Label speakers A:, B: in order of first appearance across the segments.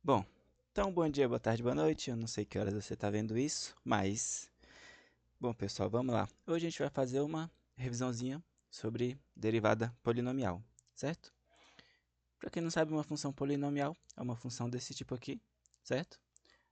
A: Bom, então bom dia, boa tarde, boa noite. Eu não sei que horas você está vendo isso, mas... Bom, pessoal, vamos lá. Hoje a gente vai fazer uma revisãozinha sobre derivada polinomial, certo? Para quem não sabe, uma função polinomial é uma função desse tipo aqui, certo?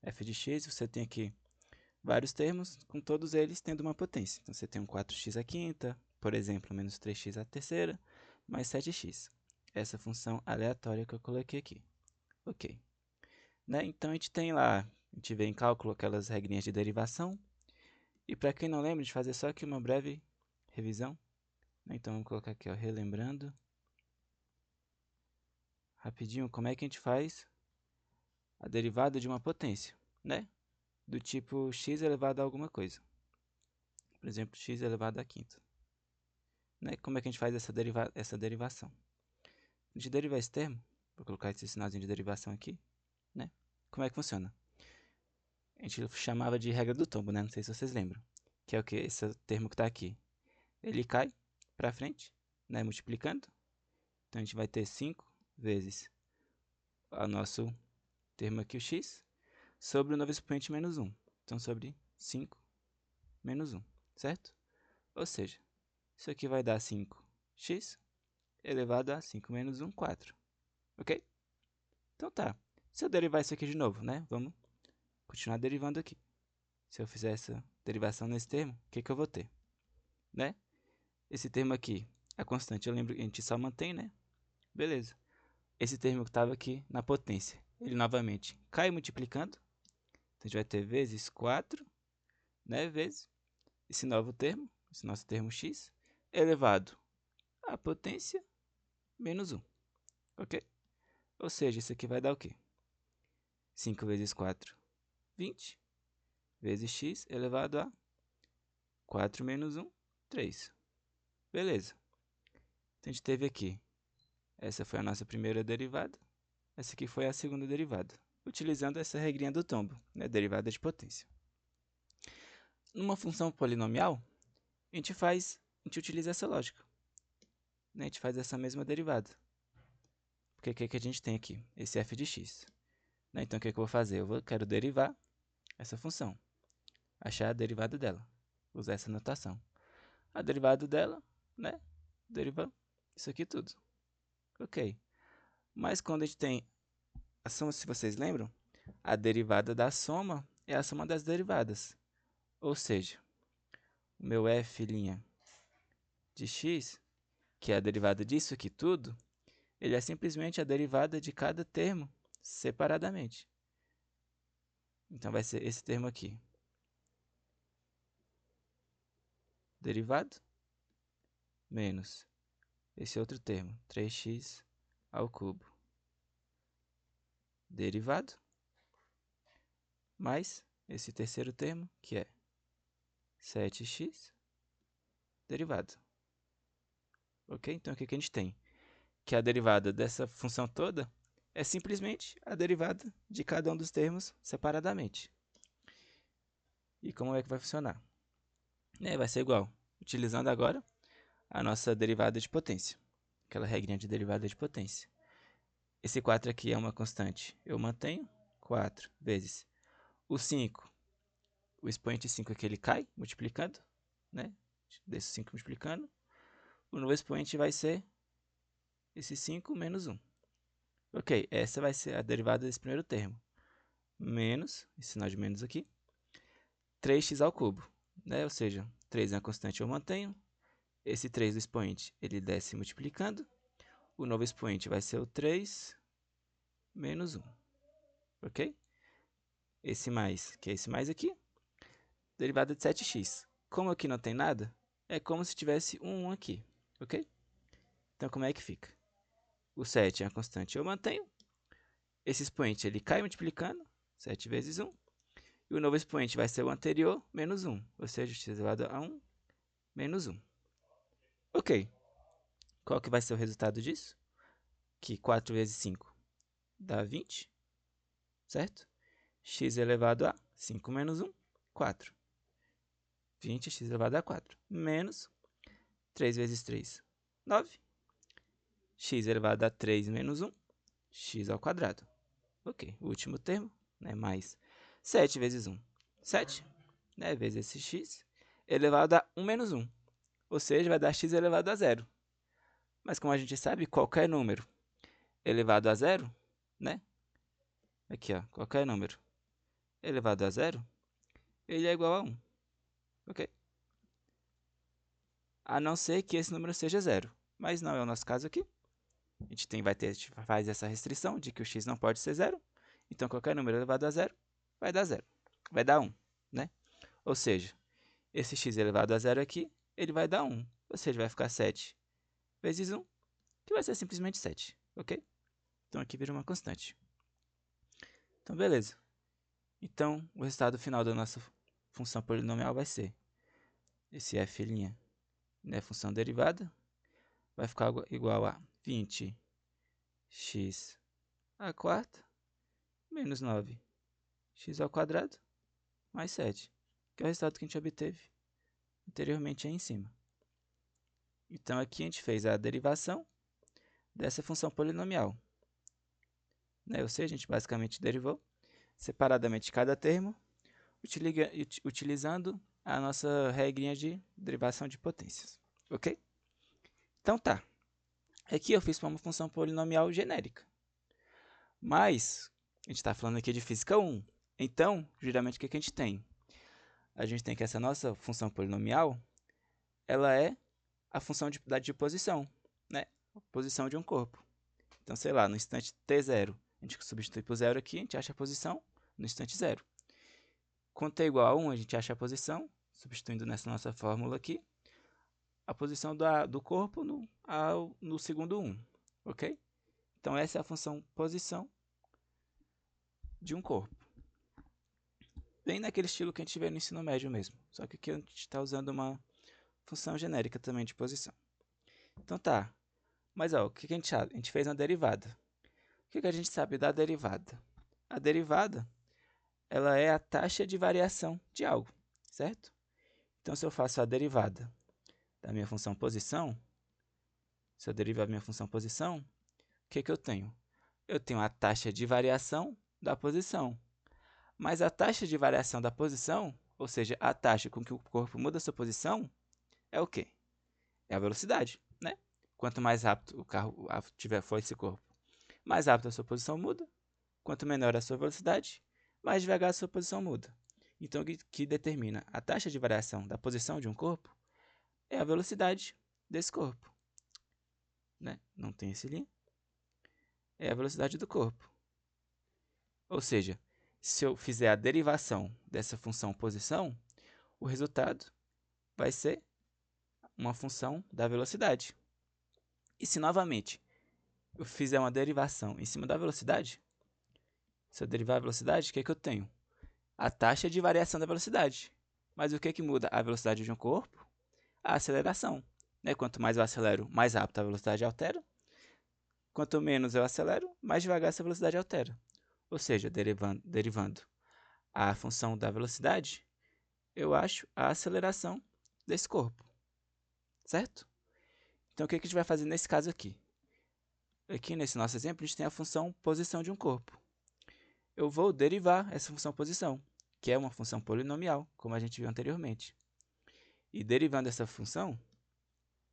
A: F de x, você tem aqui vários termos, com todos eles tendo uma potência. Então, você tem um 4x à quinta, por exemplo, menos 3x à terceira, mais 7x. Essa função aleatória que eu coloquei aqui. Ok. Né? Então, a gente tem lá, a gente vê em cálculo aquelas regrinhas de derivação. E para quem não lembra, de fazer só aqui uma breve revisão. Né? Então, vamos colocar aqui, ó, relembrando. Rapidinho, como é que a gente faz a derivada de uma potência, né? Do tipo x elevado a alguma coisa. Por exemplo, x elevado à quinta. Né? Como é que a gente faz essa derivação? A gente derivar esse termo, vou colocar esse sinalzinho de derivação aqui, né? Como é que funciona? A gente chamava de regra do tombo, né? Não sei se vocês lembram. Que é o que? Esse termo que está aqui. Ele cai para frente, né? Multiplicando. Então, a gente vai ter 5 vezes o nosso termo aqui, o x, sobre o novo expoente menos 1. Então, sobre 5 menos 1, certo? Ou seja, isso aqui vai dar 5x elevado a 5 menos 1, 4. Ok? Então tá. Se eu derivar isso aqui de novo, né? Vamos continuar derivando aqui. Se eu fizer essa derivação nesse termo, o que eu vou ter? Né? Esse termo aqui, a constante, eu lembro que a gente só mantém, né? Beleza. Esse termo que estava aqui na potência, ele novamente cai multiplicando. Então, a gente vai ter vezes 4, né? Vezes esse novo termo, esse nosso termo x, elevado à potência menos 1. Ok? Ou seja, isso aqui vai dar o quê? 5 vezes 4, 20, vezes x elevado a 4 menos 1, 3. Beleza. Então, a gente teve aqui, essa foi a nossa primeira derivada, essa aqui foi a segunda derivada, utilizando essa regrinha do tombo, né? Derivada de potência. Numa função polinomial, a gente utiliza essa lógica, né? A gente faz essa mesma derivada. Porque o que a gente tem aqui? Esse f de x. Né? Então, o que eu vou fazer? Quero derivar essa função. Achar a derivada dela. Usar essa notação. A derivada dela, né? Deriva isso aqui tudo. Ok. Mas quando a gente tem a soma, se vocês lembram, a derivada da soma é a soma das derivadas. Ou seja, o meu f' de x, que é a derivada disso aqui tudo, ele é simplesmente a derivada de cada termo separadamente. Então, vai ser esse termo aqui. Derivado menos esse outro termo, 3x ao cubo. Derivado mais esse terceiro termo, que é 7x derivado. Ok? Então, o que a gente tem? Que a derivada dessa função toda é simplesmente a derivada de cada um dos termos separadamente. E como é que vai funcionar? Vai ser igual, utilizando agora a nossa derivada de potência. Aquela regrinha de derivada de potência. Esse 4 aqui é uma constante. Eu mantenho 4 vezes o 5. O expoente 5 aqui ele cai, multiplicando. Né? Desse 5 multiplicando. O novo expoente vai ser esse 5 menos 1. Ok, essa vai ser a derivada desse primeiro termo. Menos, esse sinal de menos aqui, 3x ao cubo. Né? Ou seja, 3 é uma constante, eu mantenho. Esse 3 do expoente, ele desce multiplicando. O novo expoente vai ser o 3 menos 1. Ok? Esse mais, que é esse mais aqui, derivada de 7x. Como aqui não tem nada, é como se tivesse um 1 aqui. Ok? Então, como é que fica? O 7 é uma constante, eu mantenho. Esse expoente ele cai multiplicando, 7 vezes 1. E o novo expoente vai ser o anterior, menos 1. Ou seja, x elevado a 1 menos 1. Ok. Qual que vai ser o resultado disso? Que 4 vezes 5 dá 20, certo? X elevado a 5 menos 1, 4. 20x elevado a 4. Menos 3 vezes 3, 9. X elevado a 3 menos 1, x ao quadrado. Ok, o último termo, né, mais 7 vezes 1. 7, né, vezes esse x elevado a 1 menos 1. Ou seja, vai dar x elevado a 0. Mas como a gente sabe, qualquer número elevado a 0, né? Aqui, ó, qualquer número elevado a 0, ele é igual a 1. Ok? A não ser que esse número seja 0. Mas não é o nosso caso aqui. A gente faz essa restrição de que o x não pode ser 0. Então, qualquer número elevado a 0 vai dar 0. Vai dar 1, né? Ou seja, esse x elevado a 0 aqui, ele vai dar 1. Ou seja, vai ficar 7 vezes 1, que vai ser simplesmente 7. Ok? Então, aqui vira uma constante. Então, beleza. Então, o resultado final da nossa função polinomial vai ser esse f', né, função derivada, vai ficar igual a 20x à quarta menos 9x ao quadrado mais 7, que é o resultado que a gente obteve anteriormente aí em cima. Então, aqui a gente fez a derivação dessa função polinomial, né? Ou seja, a gente basicamente derivou separadamente cada termo, utilizando a nossa regrinha de derivação de potências. Ok? Então tá. Aqui eu fiz para uma função polinomial genérica. Mas, a gente está falando aqui de física 1. Então, geralmente, o que a gente tem? A gente tem que essa nossa função polinomial, ela é a função de posição, né? A posição de um corpo. Então, sei lá, no instante t0, a gente substitui por 0 aqui, a gente acha a posição no instante 0. Quando t é igual a 1, a gente acha a posição, substituindo nessa nossa fórmula aqui, a posição do corpo no segundo 1, ok? Então, essa é a função posição de um corpo. Bem naquele estilo que a gente vê no ensino médio mesmo. Só que aqui a gente está usando uma função genérica também de posição. Então tá. Mas ó, o que a gente sabe? A gente fez uma derivada. O que a gente sabe da derivada? A derivada, ela é a taxa de variação de algo, certo? Então, se eu faço a derivada da minha função posição, se eu derivar a minha função posição, o que eu tenho? Eu tenho a taxa de variação da posição. Mas a taxa de variação da posição, ou seja, a taxa com que o corpo muda a sua posição, é o quê? É a velocidade, né? Quanto mais rápido o carro for esse corpo, mais rápido a sua posição muda. Quanto menor a sua velocidade, mais devagar a sua posição muda. Então, o que determina a taxa de variação da posição de um corpo é a velocidade desse corpo, né? Não tem esse linha. É a velocidade do corpo. Ou seja, se eu fizer a derivação dessa função posição, o resultado vai ser uma função da velocidade. E se novamente eu fizer uma derivação em cima da velocidade, se eu derivar a velocidade, o que eu tenho? A taxa de variação da velocidade. Mas o que muda a velocidade de um corpo? A aceleração. Né? Quanto mais eu acelero, mais rápido a velocidade altera. Quanto menos eu acelero, mais devagar essa velocidade altera. Ou seja, derivando a função da velocidade, eu acho a aceleração desse corpo. Certo? Então, o que a gente vai fazer nesse caso aqui? Aqui nesse nosso exemplo, a gente tem a função posição de um corpo. Eu vou derivar essa função posição, que é uma função polinomial, como a gente viu anteriormente. E derivando essa função,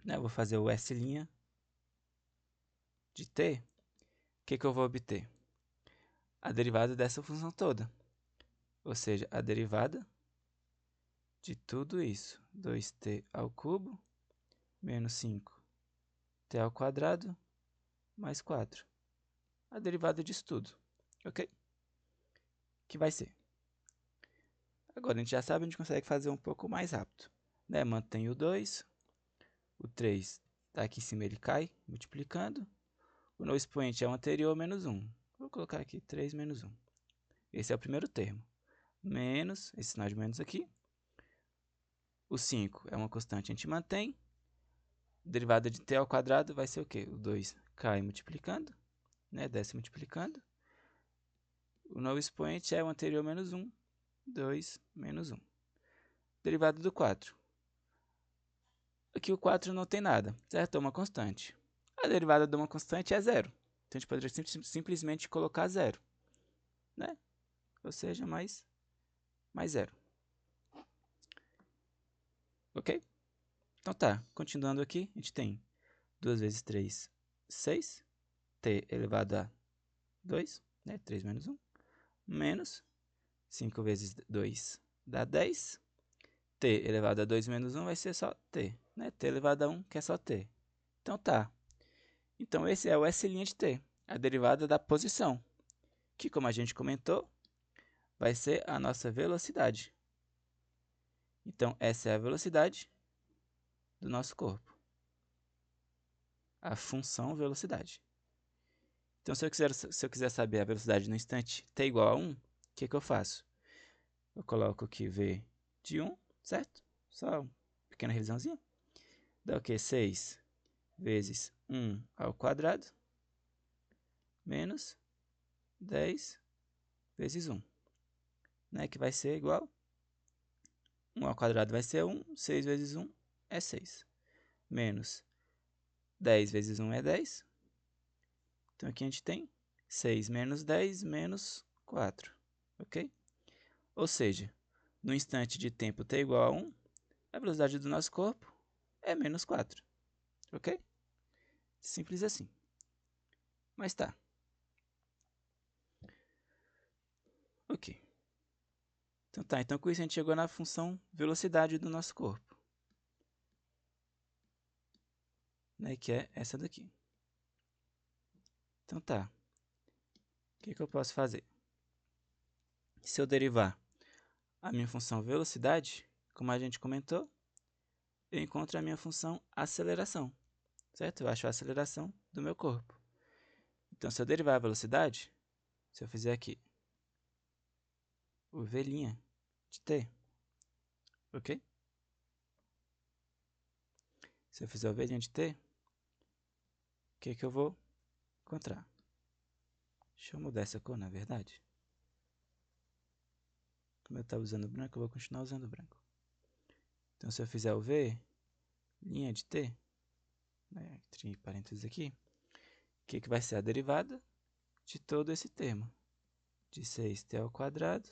A: né, eu vou fazer o S' de t, o que eu vou obter? A derivada dessa função toda, ou seja, a derivada de tudo isso, 2t ao cubo menos 5t ao quadrado mais 4. A derivada disso tudo, ok? Que vai ser. Agora, a gente já sabe, a gente consegue fazer um pouco mais rápido. Né? Mantém o 2, o 3 está aqui em cima, ele cai, multiplicando. O novo expoente é o anterior, menos 1. Vou colocar aqui 3 menos 1. Esse é o primeiro termo. Menos, esse sinal de menos aqui. O 5 é uma constante, a gente mantém. Derivada de t ao quadrado vai ser o quê? O 2 cai multiplicando, né? Desce multiplicando. O novo expoente é o anterior, menos 1. 2 menos 1. Derivada do 4. Aqui o 4 não tem nada, certo? É uma constante. A derivada de uma constante é zero. Então, a gente poderia simplesmente colocar zero. né? Ou seja, mais zero. Ok? Então tá, continuando aqui, a gente tem 2 vezes 3, 6, t elevado a 2, né? 3 menos 1, menos 5 vezes 2 dá 10, t elevado a 2 menos 1 vai ser só t, né? T elevado a 1, que é só t. Então tá. Então esse é o S' de t, a derivada da posição, que como a gente comentou, vai ser a nossa velocidade. Então essa é a velocidade do nosso corpo. A função velocidade. Então se eu quiser saber a velocidade no instante t igual a 1, o que eu faço? Eu coloco aqui v de 1, certo? Só uma pequena revisãozinha. Dá o quê? 6 vezes 1 ao quadrado, menos 10 vezes 1, né? Que vai ser igual 1 ao quadrado vai ser 1, 6 vezes 1 é 6, menos 10 vezes 1 é 10. Então aqui a gente tem 6 menos 10 menos 4, ok? Ou seja, no instante de tempo t igual a 1, a velocidade do nosso corpo é menos 4, ok? Simples assim. Mas tá. Ok. Então tá, então com isso a gente chegou na função velocidade do nosso corpo, né, que é essa daqui. Então tá, o que eu posso fazer? Se eu derivar a minha função velocidade, como a gente comentou, eu encontro a minha função aceleração, certo? Eu acho a aceleração do meu corpo. Então se eu derivar a velocidade, se eu fizer aqui o v' de t, ok? Se eu fizer o v' de t, o que eu vou encontrar? Deixa eu mudar essa cor, na verdade. Como eu estava usando branco, eu vou continuar usando branco. Então, se eu fizer o v' de t, né, entre parênteses aqui, o que vai ser a derivada de todo esse termo? De 6t ao quadrado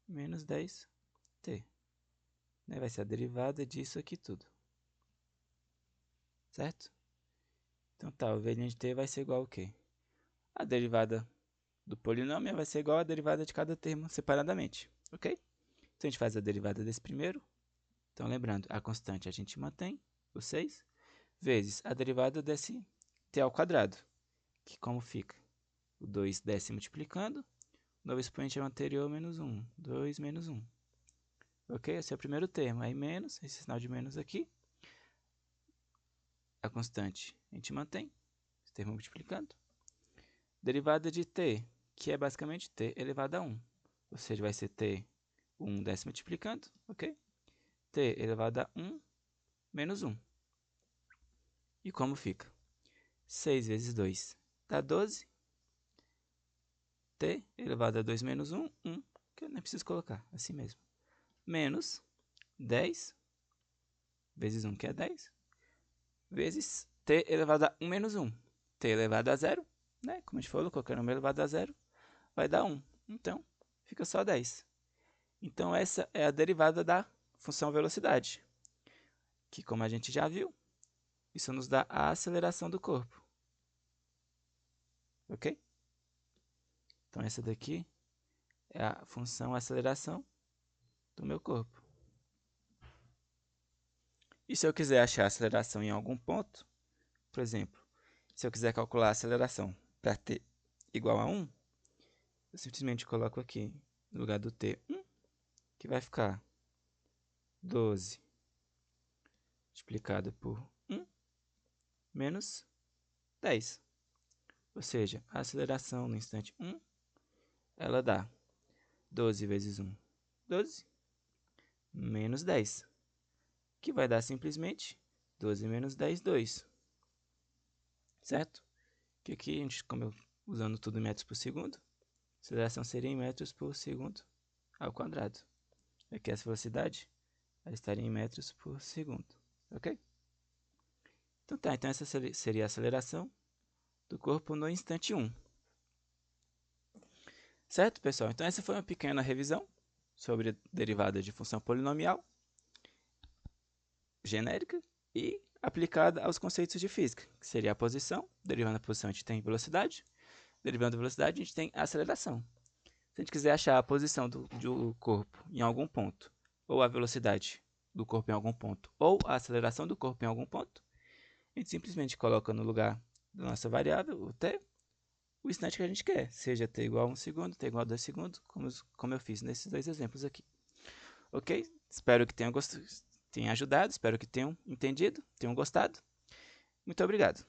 A: menos 10t. Né? Vai ser a derivada disso aqui tudo. Certo? Então tá, o v' de t vai ser igual ao quê? A derivada do polinômio vai ser igual à derivada de cada termo separadamente. Ok? Então a gente faz a derivada desse primeiro. Então lembrando, a constante a gente mantém, o 6, vezes a derivada desse t ao quadrado, que como fica? O 2 desce multiplicando, o novo expoente é o anterior, menos 1. 2 menos 1. Ok? Esse é o primeiro termo. Aí menos, esse sinal de menos aqui. A constante a gente mantém, esse termo multiplicando. Derivada de t, que é basicamente t elevado a 1. Ou seja, vai ser t 1 desce multiplicando, ok? T elevado a 1 menos 1. E como fica? 6 vezes 2 dá 12. T elevado a 2 menos 1, 1, que eu nem preciso colocar, assim mesmo. Menos 10 vezes 1, que é 10, vezes t elevado a 1 menos 1. T elevado a 0, né? Como a gente falou, qualquer número elevado a 0 vai dar 1. Então, fica só 10. Então, essa é a derivada da função velocidade, que como a gente já viu, isso nos dá a aceleração do corpo. Ok? Então, essa daqui é a função aceleração do meu corpo. E se eu quiser achar a aceleração em algum ponto, por exemplo, se eu quiser calcular a aceleração para t igual a 1, eu simplesmente coloco aqui no lugar do t 1, que vai ficar 12 multiplicado por 1 menos 10. Ou seja, a aceleração no instante 1, ela dá 12 vezes 1, 12, menos 10, que vai dar simplesmente 12 menos 10, 2. Certo? Que aqui, a gente, como eu usando tudo em metros por segundo, a aceleração seria em metros por segundo ao quadrado. Aqui essa velocidade ela estaria em metros por segundo. Ok? Então tá, então essa seria a aceleração do corpo no instante 1. Certo, pessoal? Então essa foi uma pequena revisão sobre a derivada de função polinomial genérica e aplicada aos conceitos de física, que seria a posição. Derivando a posição, a gente tem velocidade. Derivando a velocidade, a gente tem a aceleração. Se a gente quiser achar a posição do corpo em algum ponto, ou a velocidade do corpo em algum ponto, ou a aceleração do corpo em algum ponto, a gente simplesmente coloca no lugar da nossa variável, o t, o instante que a gente quer, seja t igual a 1 segundo, t igual a 2 segundos, como eu fiz nesses dois exemplos aqui. Ok? Espero que tenha ajudado, espero que tenham entendido, tenham gostado. Muito obrigado.